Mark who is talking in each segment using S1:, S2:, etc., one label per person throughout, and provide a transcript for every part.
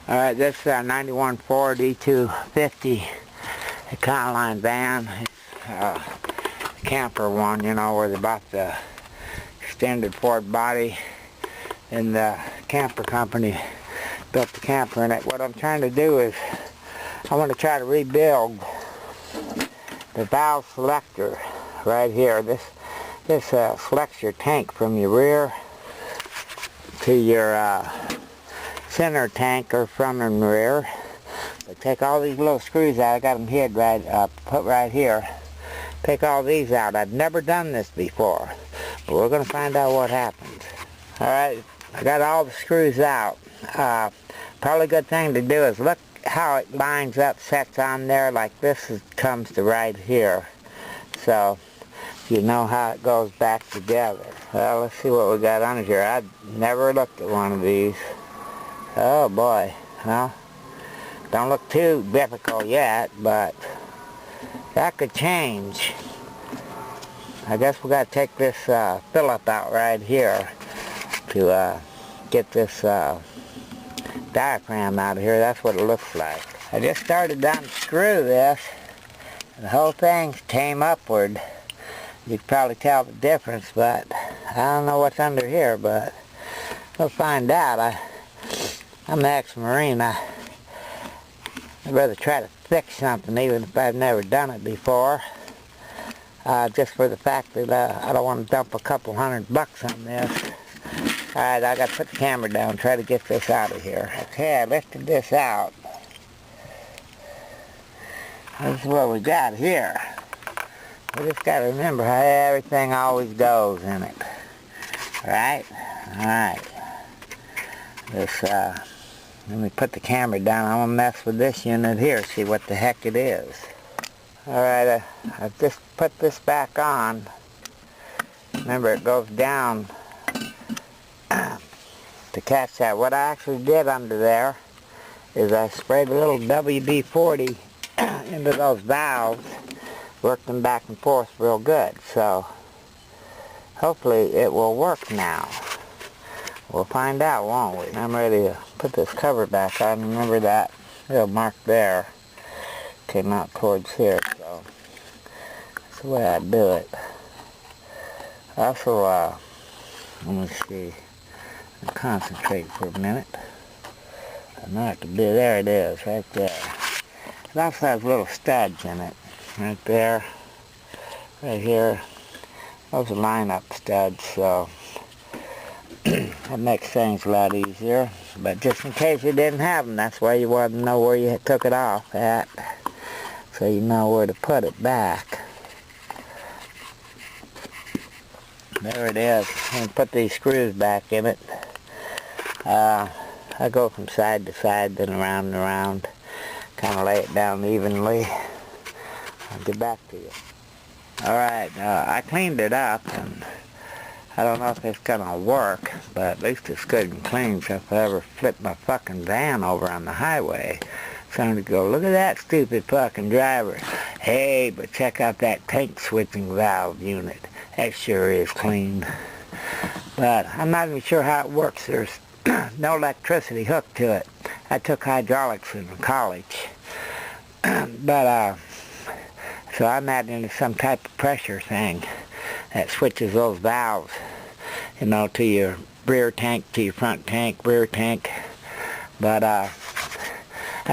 S1: Alright, this 91 Ford E250 Econoline van. It's a camper one, you know, where they bought the extended Ford body and the camper company built the camper in it. What I'm trying to do is I want to try to rebuild the valve selector right here. This selects your tank from your rear to your center tank, or front and rear. But take all these little screws out. I got them hid right put right here. Take all these out. I've never done this before, but we're going to find out what happens. Alright, I got all the screws out. Probably a good thing to do is look how it lines up, sets on there like this comes to right here. So you know how it goes back together. Well, let's see what we got under here. I've never looked at one of these. Oh boy. Well, don't look too difficult yet, but that could change. I guess we got to take this Phillip out right here to get this diaphragm out of here. That's what it looks like. I just started to unscrew this, and the whole thing came upward. You can probably tell the difference, but I don't know what's under here, but we'll find out. I'm an ex-Marine. I'd rather try to fix something even if I've never done it before, just for the fact that I don't want to dump a couple $100 on this. Alright, I got to put the camera down, try to get this out of here. Okay, I lifted this out. This is what we got here. We just got to remember how everything always goes in it. Alright? Alright. This, let me put the camera down. I'm going to mess with this unit here, see what the heck it is. Alright, I've just put this back on. Remember, it goes down to catch that. What I actually did under there is I sprayed a little WD-40 into those valves, worked them back and forth real good. So hopefully it will work now. We'll find out, won't we? I'm ready to put this cover back on. Remember that little mark there came out towards here, so that's the way I do it. Also, let me see. I'll concentrate for a minute. I know it could be, there it is, right there. It also has little studs in it, right there, right here. Those are line-up studs, so that makes things a lot easier. But just in case you didn't have them, that's why you want to know where you took it off at, so you know where to put it back. There it is. I'm going to put these screws back in it. I go from side to side, then around and around. Kind of lay it down evenly. I'll get back to you. Alright, I cleaned it up, and I don't know if it's going to work, but at least it's good and clean, so if I ever flip my fucking van over on the highway, somebody go, look at that stupid fucking driver. Hey, but check out that tank switching valve unit. That sure is clean. But I'm not even sure how it works. There's no electricity hooked to it. I took hydraulics in college. But, so I'm adding some type of pressure thing that switches those valves, you know, to your rear tank, to your front tank, rear tank. But, I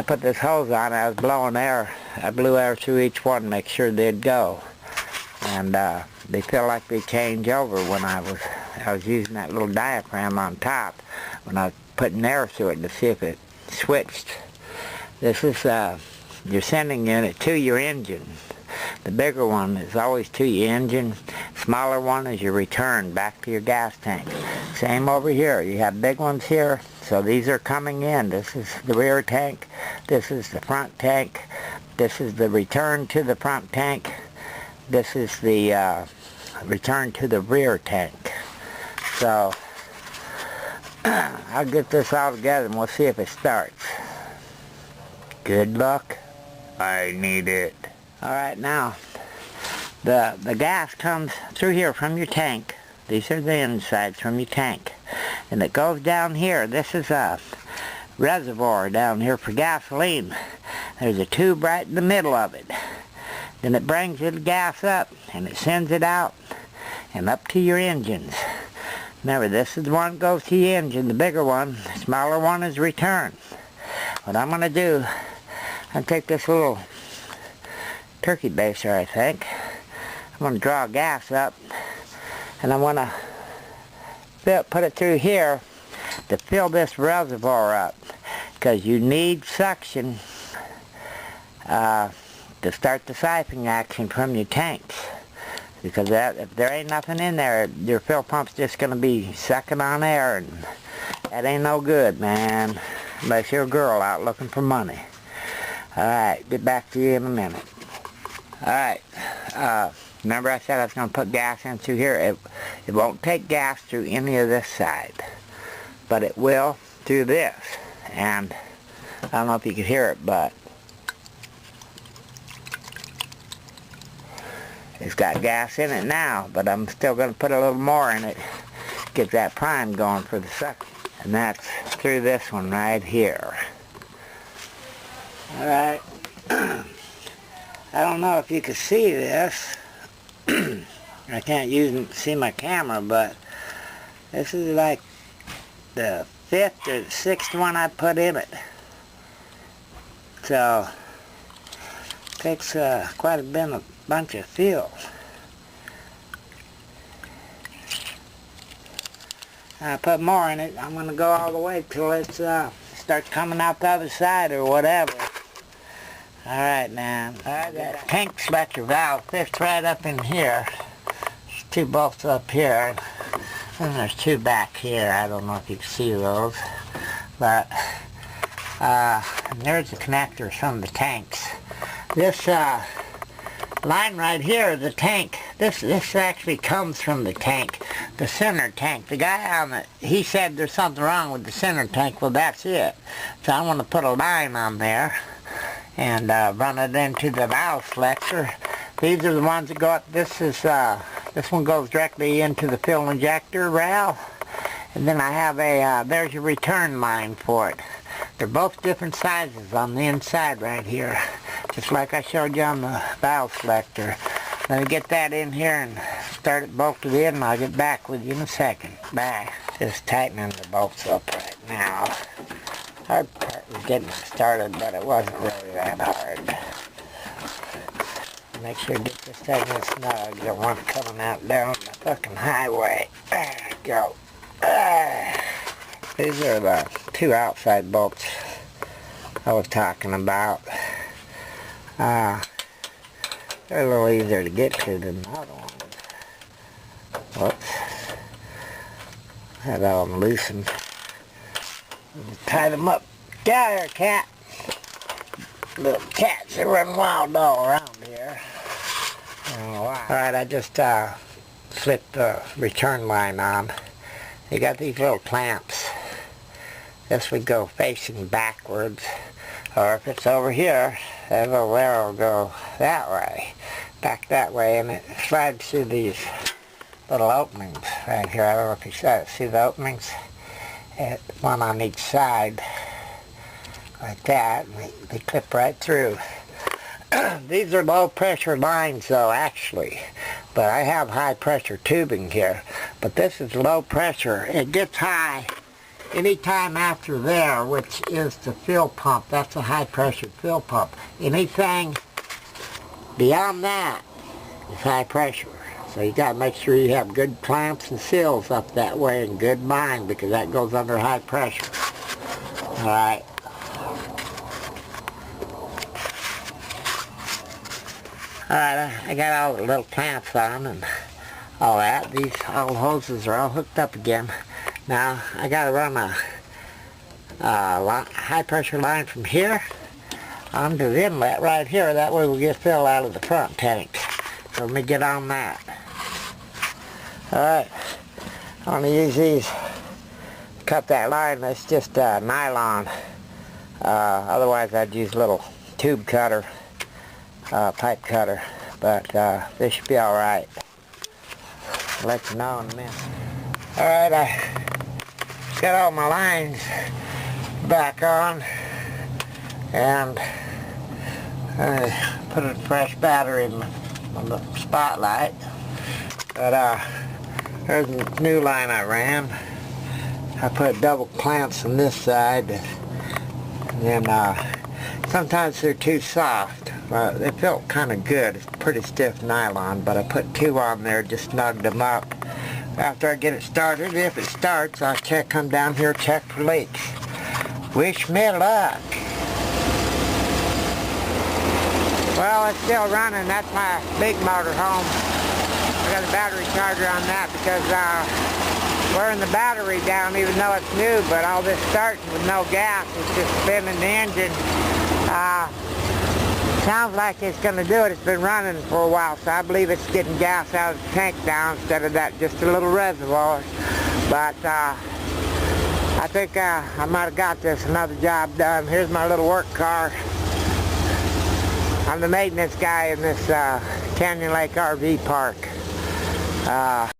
S1: put this hose on, I was blowing air. I blew air through each one to make sure they'd go. And, they feel like they change over when I was using that little diaphragm on top when I was putting air through it to see if it switched. This is your sending unit to your engine. The bigger one is always to your engine. Smaller one is your return back to your gas tank. Same over here. You have big ones here, so these are coming in. This is the rear tank. This is the front tank. This is the return to the front tank. This is the return to the rear tank. So I'll get this all together and we'll see if it starts. Good luck. I need it. Alright, now the gas comes through here from your tank. These are the insides from your tank. And it goes down here. This is reservoir down here for gasoline. There's a tube right in the middle of it. Then it brings the gas up and it sends it out and up to your engines. Remember, this is the one that goes to the engine, the bigger one. The smaller one is return. What I'm going to do, I'm going to take this little turkey baster, I think. I'm going to draw gas up and I'm going to put it through here to fill this reservoir up, because you need suction to start the siphoning action from your tanks. Because if there ain't nothing in there, your fill pump's just going to be sucking on air, and that ain't no good, man, unless you're a girl out looking for money. Alright, get back to you in a minute. Alright, remember I said I was going to put gas in through here? It won't take gas through any of this side, but it will through this. And I don't know if you can hear it, but it's got gas in it now, but I'm still going to put a little more in it, get that prime going for the suction. And that's through this one right here. Alright, I don't know if you can see this. I can't see my camera, but this is like the 5th or the 6th one I put in it. So, it takes quite a bunch of fuel. I put more in it. I'm going to go all the way till it starts coming out the other side or whatever. Alright, man. Alright, that tank selector valve fits right up in here. There's 2 bolts up here. And there's 2 back here. I don't know if you can see those. But, and there's the connectors from the tanks. This line right here is the tank. This actually comes from the tank. The center tank. The guy on it, he said there's something wrong with the center tank. Well, that's it. So I want to put a line on there and run it into the valve selector. These are the ones that go up. This one goes directly into the fuel injector valve, and then I have there's your return line for it. They're both different sizes on the inside right here, just like I showed you on the valve selector. Let me get that in here and start it bolted in, and I'll get back with you in a second. Bye. Just tightening the bolts up right now. Hard part was getting it started, but it wasn't really that hard. Make sure to get this thing in snug. You don't want it coming out down the fucking highway. There we go. These are the 2 outside bolts I was talking about. They're a little easier to get to than the other ones. Whoops. Had all them loosened. Tie them up. Get out of here, cat. Little cats, they run wild all around here. I don't know why. Alright, I just slipped the return line on. You got these little clamps. This would go facing backwards. Or if it's over here, that little arrow will go that way. Back that way, and it slides through these little openings right here. I don't know if you see the openings. One on each side. Like that, and they clip right through. These are low pressure lines though, actually, but I have high pressure tubing here, but this is low pressure. It gets high anytime after there, which is the fill pump. That's a high pressure fill pump. Anything beyond that is high pressure. So you got to make sure you have good clamps and seals up that way, and good bind, because that goes under high pressure. Alright. Alright, I got all the little clamps on and all that. These all hoses are all hooked up again. Now, I got to run a high pressure line from here onto the inlet right here. That way we'll get fill out of the front tanks. So let me get on that. Alright, I'm going to use these to cut that line. That's just nylon. Otherwise I'd use a little tube cutter. Pipe cutter, but this should be alright. I'll let you know in a minute. Alright, I got all my lines back on, and I put a fresh battery on the spotlight. But there's a new line I ran. I put double clamps on this side, and then sometimes they're too soft. They felt kind of good. It's pretty stiff nylon, but I put 2 on there, just snugged them up. After I get it started, if it starts, I'll come down here, check for leaks. Wish me luck. Well, it's still running. That's my big motor home. I got a battery charger on that because wearing the battery down, even though it's new, but all this starting with no gas, it's just spinning the engine. Sounds like it's going to do it. It's been running for a while, so I believe it's getting gas out of the tank now instead of that just a little reservoir. But I think I might have got this another job done. Here's my little work car. I'm the maintenance guy in this Canyon Lake RV park.